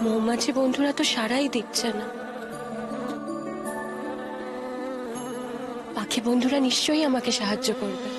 মৌমাছি বন্ধুরা তো সারাই দিচ্ছে না। পাখি বন্ধুরা নিশ্চয়ই আমাকে সাহায্য করবে।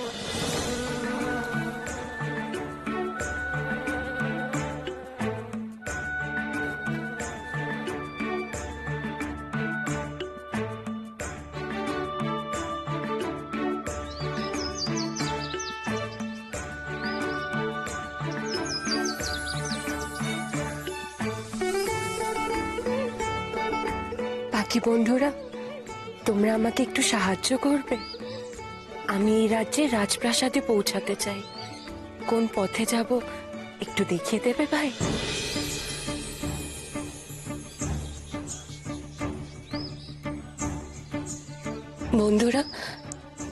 পাখি বন্ধুরা, তোমরা আমাকে একটু সাহায্য করবে? আমি এই রাজ্যে রাজপ্রাসাদে পৌঁছাতে চাই। কোন পথে যাব একটু দেখিয়ে দেবে ভাই? বন্ধুরা,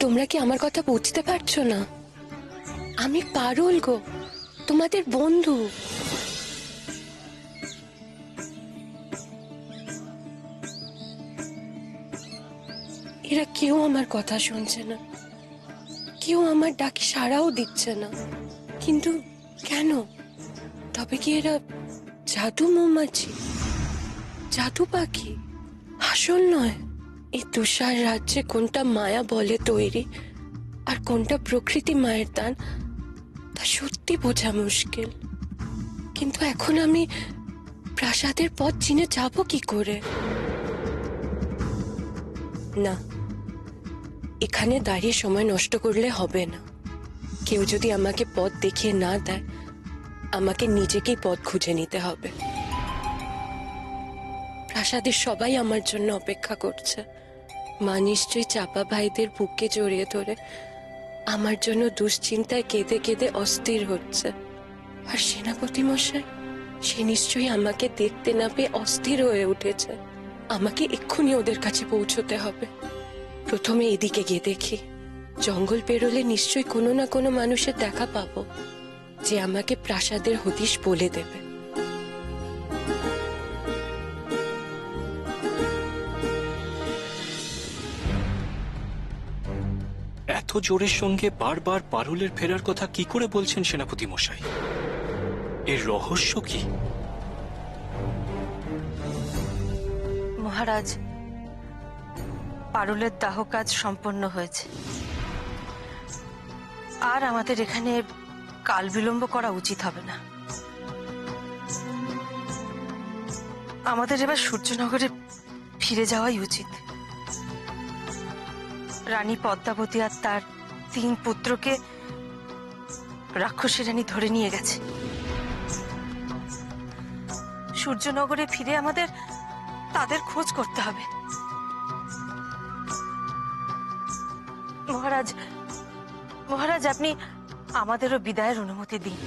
তোমরা কি আমার কথা বুঝতে পারছো না? আমি পারুল গো, তোমাদের বন্ধু। এরা কেউ আমার কথা শুনছে না, কেউ আমার ডাকে সাড়াও দিচ্ছে না। কিন্তু কেন? তবে কি এরা জাদু মৌমাছি, জাদু পাখি? আসল নয়। এই তুষার রাজ্যে কোনটা মায়া বলে তৈরি আর কোনটা প্রকৃতি মায়ের দান তা সত্যি বোঝা মুশকিল। কিন্তু এখন আমি প্রাসাদের পথ চিনে যাব কি করে? না, এখানে দাঁড়িয়ে সময় নষ্ট করলে হবে না। কেউ যদি আমাকে পথ দেখিয়ে না দেয়, আমাকে নিজেকেই পথ খুঁজে নিতে হবে। প্রাসাদের সবাই আমার জন্য অপেক্ষা করছে। মা নিশ্চয়ই চাপা ভাইদের বুকে জড়িয়ে ধরে আমার জন্য দুশ্চিন্তায় কেঁদে কেঁদে অস্থির হচ্ছে। আর সেনাপতি মশাই, সে নিশ্চয়ই আমাকে দেখতে না পেয়ে অস্থির হয়ে উঠেছে। আমাকে এক্ষুনি ওদের কাছে পৌঁছতে হবে। প্রথমে এদিকে গিয়ে দেখি, জঙ্গল পেরোলে নিশ্চয়ই কোনো না কোনো মানুষের দেখা পাবো যে আমাকে প্রাসাদের হদিশ বলে দেবে। এত জোরের সঙ্গে বারবার পারুলের ফেরার কথা কি করে বলছেন সেনাপতি মশাই? এর রহস্য কি? মহারাজ, পারুলের দাহ কাজ সম্পন্ন হয়েছে, আর আমাদের এখানে কাল বিলম্ব করা উচিত হবে না। আমাদের এবার সূর্যনগরে ফিরে যাওয়াই উচিত। রানী পদ্মাবতী আর তার 3 পুত্রকে রাক্ষসী রানী ধরে নিয়ে গেছে। সূর্যনগরে ফিরে আমাদের তাদের খোঁজ করতে হবে। মহারাজ, মহারাজ, আপনি আমাদেরও বিদায়ের অনুমতি দিন।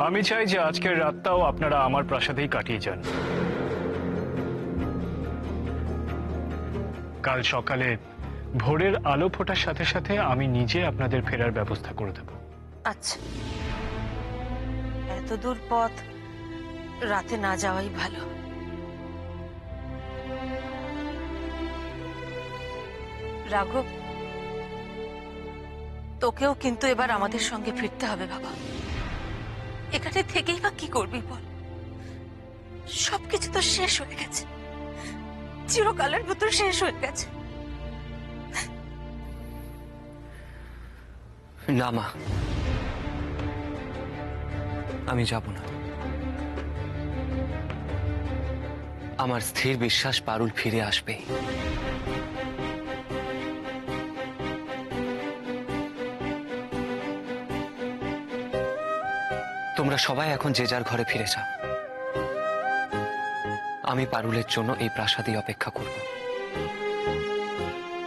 আমি চাই যে আজকের রাতটাও আপনারা আমার প্রাসাদেই কাটিয়ে যান। কাল সকালে ভোরের আলো ফোটার সাথে সাথে আমি নিজে আপনাদের ফেরার ব্যবস্থা করে দেব। আচ্ছা, এত দূর পথ রাতে না যাওয়াই ভালো। রাঘব, তোকেও কিন্তু এবার আমাদের সঙ্গে ফিরতে হবে বাবা। এখানে থেকেই বা কি করবি বল? সবকিছু তো শেষ হয়ে গেছে, চিরকালের মতো শেষ হয়ে গেছে। না মা, আমি যাব না। আমার স্থির বিশ্বাস পারুল ফিরে আসবে। তোমরা সবাই এখন যে যার ঘরে ফিরে যাও। আমি পারুলের জন্য এই প্রাসাদে অপেক্ষা করব।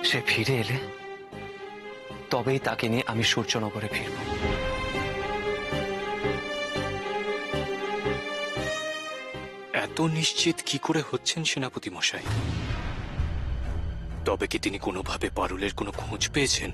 সে ফিরে এলে তবেই তাকে নিয়ে আমি সূর্যনগরে ফিরব। এত নিশ্চিত কি করে হচ্ছেন সেনাপতি মশাই? তবে কি তিনি কোনোভাবে পারুলের কোনো খোঁজ পেয়েছেন?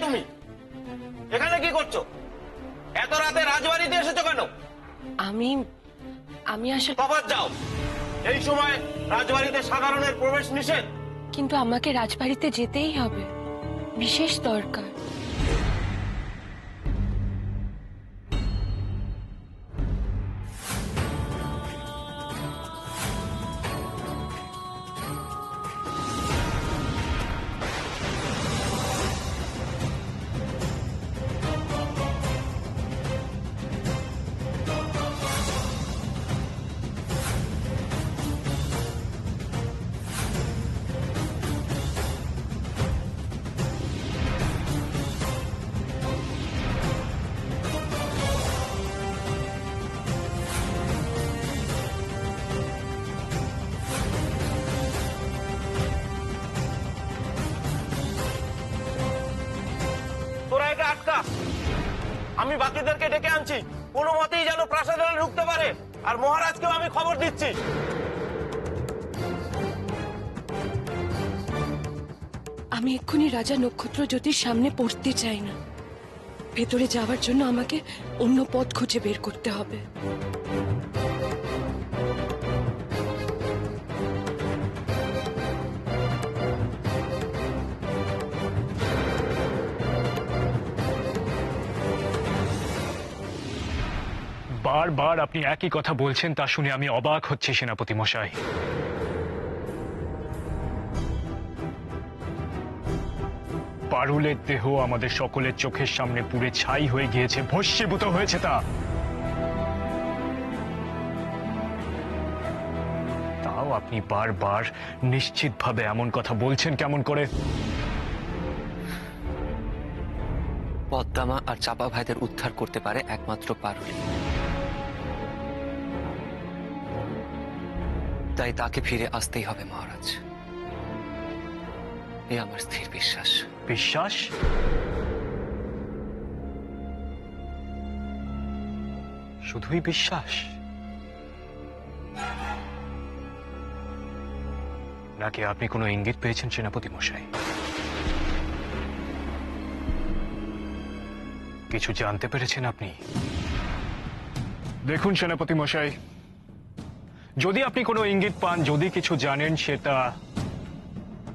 তুমি? এখানে কি করছো? এত রাতে রাজবাড়িতে এসেছো কেন? আমি আমি আসলে তফাৎ যাও। এই সময় রাজবাড়িতে সাধারণের প্রবেশ নিষেধ। কিন্তু আমাকে রাজবাড়িতে যেতেই হবে, বিশেষ দরকার। তোরা একে আটকা। আমি বাকিদেরকে ডেকে আনছি, কোনো মতেই যেন প্রাসাদে ঢুকতে পারে। আর মহারাজকেও আমি খবর দিচ্ছি। আমি এক্ষুনি রাজা নক্ষত্র জ্যোতির সামনে পড়তে চাই না। ভেতরে যাওয়ার জন্য আমাকে অন্য পথ খুঁজে বের করতে হবে। বারবার আপনি একই কথা বলছেন, তা শুনে আমি অবাক হচ্ছি সেনাপতি মশাই। পারুলের দেহ আমাদের সকলের চোখের সামনে পুড়ে ছাই হয়ে গিয়েছে, ভস্মীভূত হয়েছে তা। তাও আপনি বারবার নিশ্চিতভাবে এমন কথা বলছেন কেমন করে? পদ্মামা আর চাপা ভাইদের উদ্ধার করতে পারে একমাত্র পারুল। তাই তাকে ফিরে আসতেই হবে মহারাজ, এ আমার স্থির বিশ্বাস। বিশ্বাস? শুধুই বিশ্বাস? নাকি আপনি কোনো ইঙ্গিত পেয়েছেন সেনাপতি মশাই? কিছু জানতে পেরেছেন আপনি? দেখুন সেনাপতি মশাই, যদি আপনি কোনো ইঙ্গিত পান, যদি কিছু জানেন, সেটা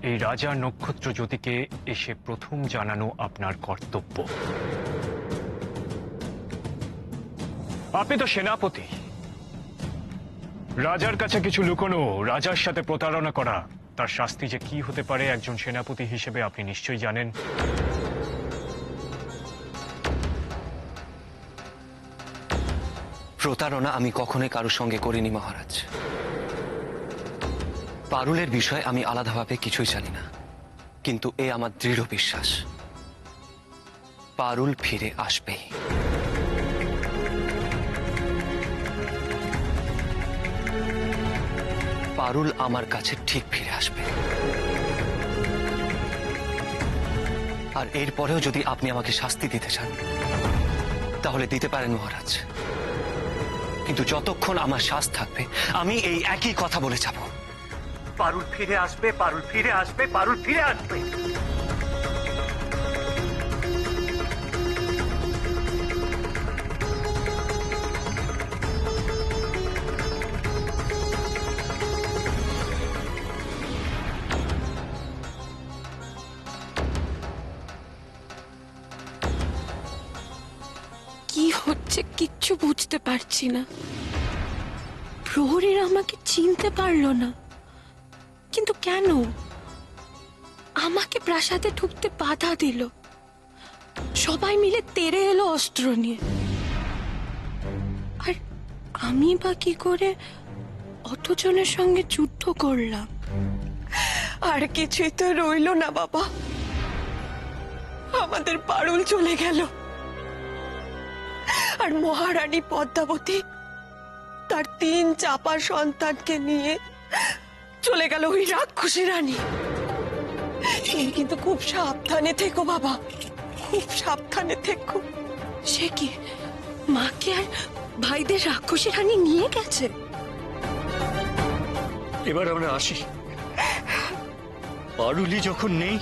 এই রাজা নক্ষত্র জ্যোতিকে এসে প্রথম জানানো আপনার কর্তব্য। আপনি তো সেনাপতি। রাজার কাছে কিছু লুকোনো, রাজার সাথে প্রতারণা করা, তার শাস্তি যে কি হতে পারে একজন সেনাপতি হিসেবে আপনি নিশ্চয়ই জানেন। প্রতারণা আমি কখনোই কারোর সঙ্গে করিনি মহারাজ। পারুলের বিষয়ে আমি আলাদাভাবে কিছুই জানি না, কিন্তু এ আমার দৃঢ় বিশ্বাস, পারুল ফিরে আসবে। পারুল আমার কাছে ঠিক ফিরে আসবে। আর এরপরেও যদি আপনি আমাকে শাস্তি দিতে চান, তাহলে দিতে পারেন মহারাজ, কিন্তু যতক্ষণ আমার শ্বাস থাকবে আমি এই একই কথা বলে যাব, পারুল ফিরে আসবে, পারুল ফিরে আসবে, পারুল ফিরে আসবে। কি হচ্ছে কিচ্ছু বুঝতে পারছি না। প্রহরীরা আমাকে চিনতে পারলো না, কিন্তু কেন? আমাকে প্রাসাদে ঢুকতে বাধা দিল। সবাই মিলে তেড়ে এলো অস্ত্র নিয়ে। আর আমি বা কি করে অতজনের সঙ্গে যুদ্ধ করলাম? আর কিছুই তো রইলো না বাবা। আমাদের পারুল চলে গেল, আর মহারানী পদ্মাবতী তার 3 চাপা সন্তানকে নিয়ে চলে গেল ওই রাক্ষসী রানী। তুমি কিন্তু খুব সাবধানে থেকো বাবা, খুব সাবধানে থেকো। সে কি মাকে আর ভাইদের রাক্ষসী রানী নিয়ে গেছে? এবার আমরা আসি। পারুলি যখন নেই,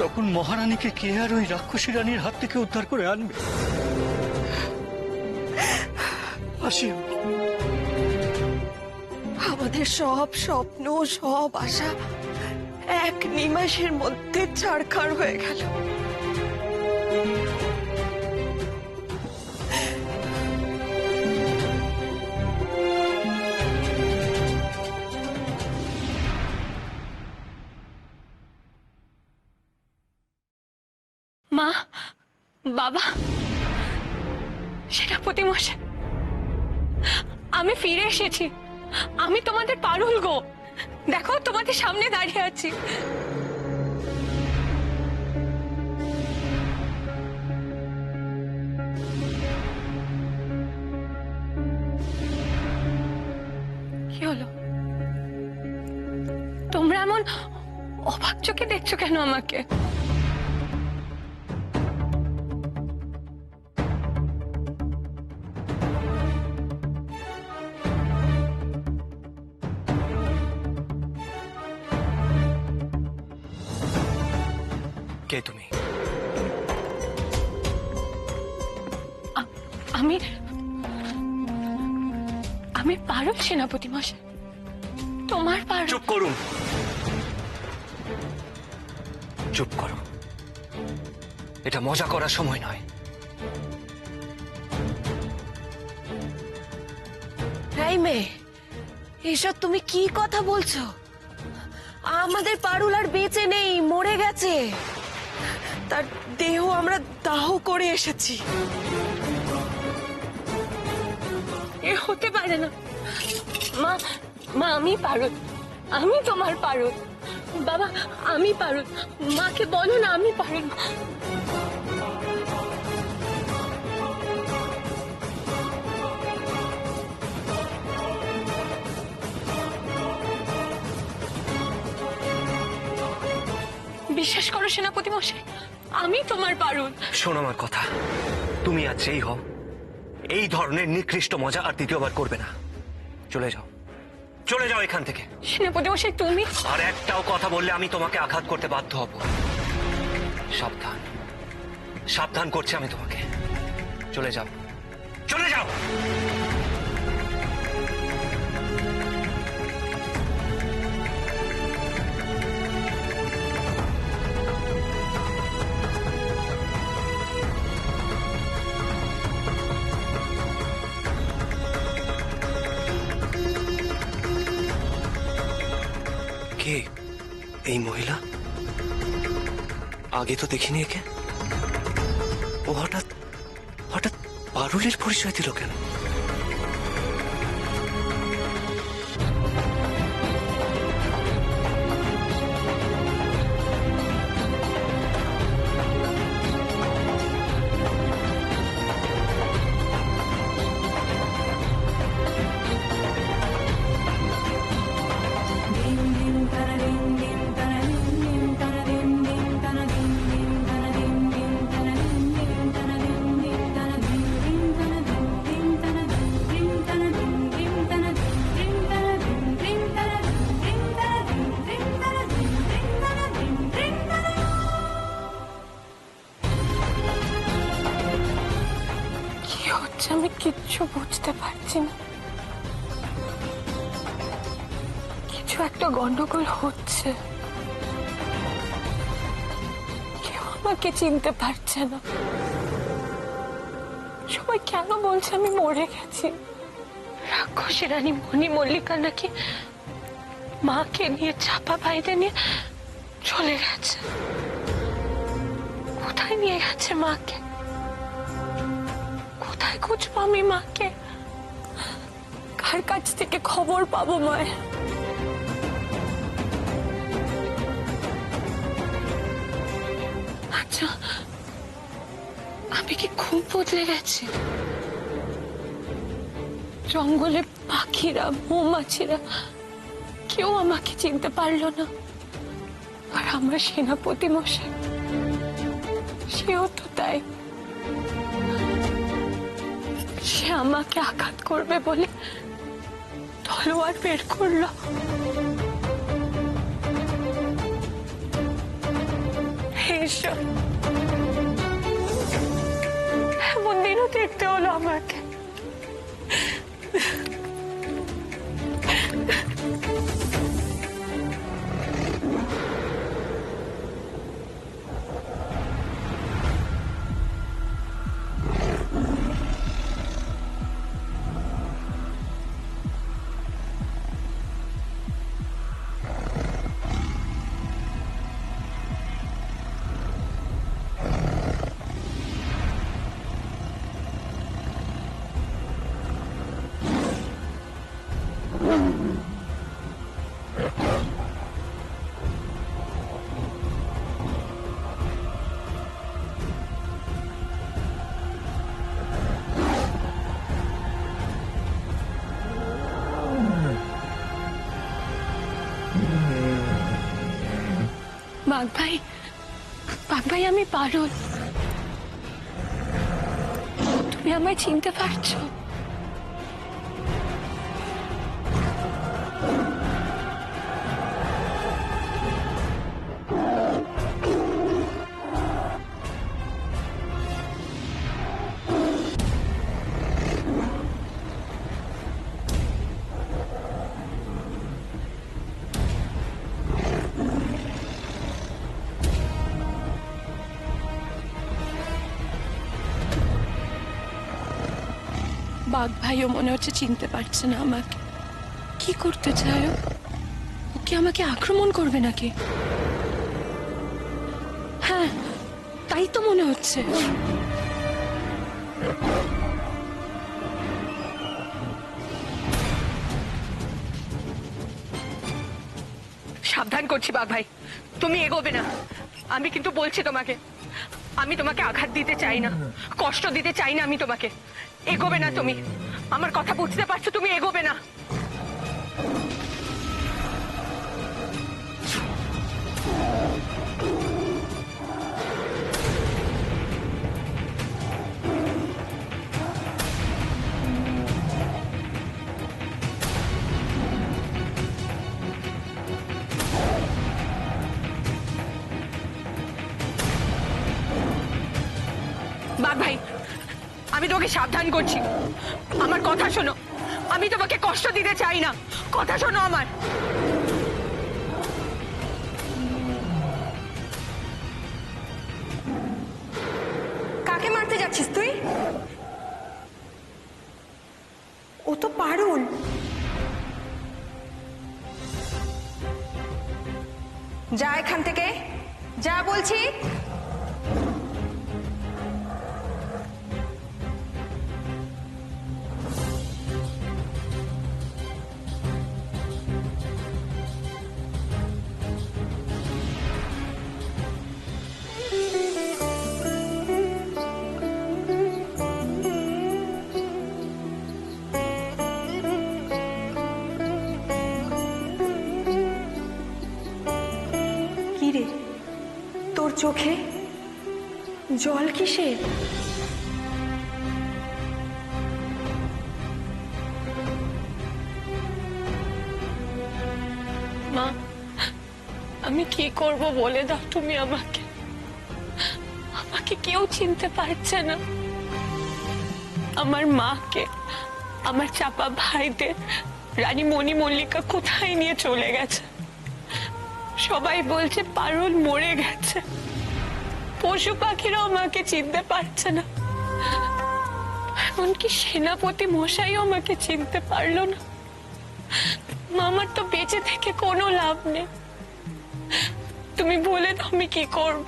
তখন মহারানীকে কে আর ওই রাক্ষসী রানীর হাত থেকে উদ্ধার করে আনবে? আসি। আমাদের সব স্বপ্ন, সব আশা এক নিমেষের মধ্যে ছাড়খাড় হয়ে গেল। মা, বাবা, সেনাপতি মশাই, আমি ফিরে এসেছি। আমি তোমাদের পারুল গো। দেখো, তোমাদের সামনে দাঁড়িয়ে আছি। কি হলো? তোমরা এমন অবাক চোখে দেখছো কেন আমাকে? কে তুমি? আমি আমি পারুল সেনাপতি মশাই, তোমার পারুল। চুপ করুন, চুপ করো। এটা মজা করার সময় নয়। এই মেয়ে, এসব তুমি কি কথা বলছো? আমাদের পারুল আর বেঁচে নেই, মরে গেছে। তার দেহ আমরা দাহ করে এসেছি। এ হতে পারে না। মা, মা, আমি পারুল, আমি তোমার পারুল। বাবা, আমি পারুল। মাকে বলো না আমি পারুল। বিশ্বাস করো সেনাপতি মশাই, আমি তোমার পারুল। শোনো আমার কথা, তুমি আর যেই হও, এই ধরনের নিকৃষ্ট মজা আর দ্বিতীয়বার করবে না। চলে যাও, চলে যাও এখান থেকে। সেনাপতি মশাই, তুমি আর একটাও কথা বললে আমি তোমাকে আঘাত করতে বাধ্য হব। সাবধান, সাবধান করছি আমি তোমাকে। চলে যাও, চলে যাও। কে এই মহিলা? আগে তো দেখিনি একে। ও হঠাৎ হঠাৎ পারুলের পরিচয় দিল কেন? আমি কিচ্ছু বুঝতে পারছি না। কিছু একটা গন্ডগোল হচ্ছে। কেউ আমাকে চিনতে পারছে না। সবাই কেন বলছে আমি মরে গেছি? রাক্ষসী রানী মণি মল্লিকা নাকি মাকে নিয়ে, চাপা ভাইদের নিয়ে চলে গেছে। কোথায় নিয়ে গেছে মাকে? কোথায় খুঁজবো আমি মাকে? কার কাছ থেকে খবর পাবো মায়ের? আচ্ছা, আমি কি খুব বদলে গেছি? জঙ্গলে পাখিরা, মৌমাছিরা কেউ আমাকে চিনতে পারলো না। আর আমার সেনাপতি মশাই, সেও তো তাই। সে আমাকে আঘাত করবে বলে তলোয়ার বের করলো। হে ঈশ্বর, এমন দিনও দেখতে হলো আমাকে। বাঘ ভাই আমি পারুল। তুমি আমায় চিনতে পারছো? বাঘ ভাইও মনে হচ্ছে চিনতে পারছে না আমাকে। কি করতে চায় ও? ও কি আমাকে আক্রমণ করবে নাকি? হ্যাঁ, তাই তো মনে হচ্ছে। সাবধান করছি বাঘ ভাই, তুমি এগোবে না। আমি কিন্তু বলছি তোমাকে, আমি তোমাকে আঘাত দিতে চাই না, কষ্ট দিতে চাই না আমি তোমাকে। এগোবে না তুমি, আমার কথা বুঝতে পারছো? তুমি এগোবে না। বাঘ ভাই, আমি তোমাকে সাবধান করছি, আমার কথা শোনো। আমি তোমাকে কষ্ট দিতে চাই না, কথা শোনো আমার। কাকে মারতে যাচ্ছিস তুই? ও তো পারুল। যা এখান থেকে, যা বলছি। তোর চোখে জল কিসের? মা, আমি কি করব বলে দাও তুমি আমাকে। আমাকে কেউ চিনতে পারছে না। আমার মাকে, আমার চাপা ভাইদের রানী মণি মল্লিকা কোথায় নিয়ে চলে গেছে। সবাই বলছে পারুল মরে গেছে। পশু পাখিরাও আমাকে চিনতে পারছে না, এমনকি সেনাপতি মশাইও আমাকে চিনতে পারলো না। আমার তো বেঁচে থেকে কোনো লাভ নেই। তুমি বলে দাও আমি কি করব?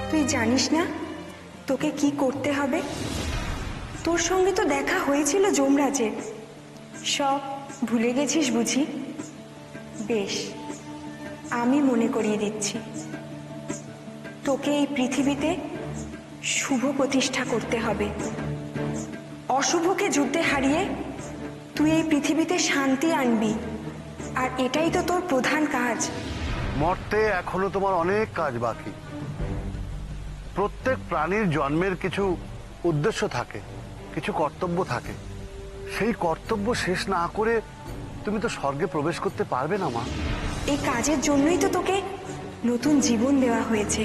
তুই জানিস না তোকে কি করতে হবে? তোর সঙ্গে তো দেখা হয়েছিল যমরাজের, সব ভুলে গেছিস বুঝি? বেশ, আমি মনে করিয়ে দিচ্ছি। তোকে এই পৃথিবীতে শুভ প্রতিষ্ঠা করতে হবে। অশুভকে যুদ্ধে হারিয়ে তুই এই পৃথিবীতে শান্তি আনবি, আর এটাই তো তোর প্রধান কাজ। মর্তে এখনো তোমার অনেক কাজ বাকি। প্রত্যেক প্রাণীর জন্মের কিছু উদ্দেশ্য থাকে, কিছু কর্তব্য থাকে। সেই কর্তব্য শেষ না করে তুমি তো স্বর্গে প্রবেশ করতে পারবে না মা। এই কাজের জন্যই তো তোকে নতুন জীবন দেওয়া হয়েছে।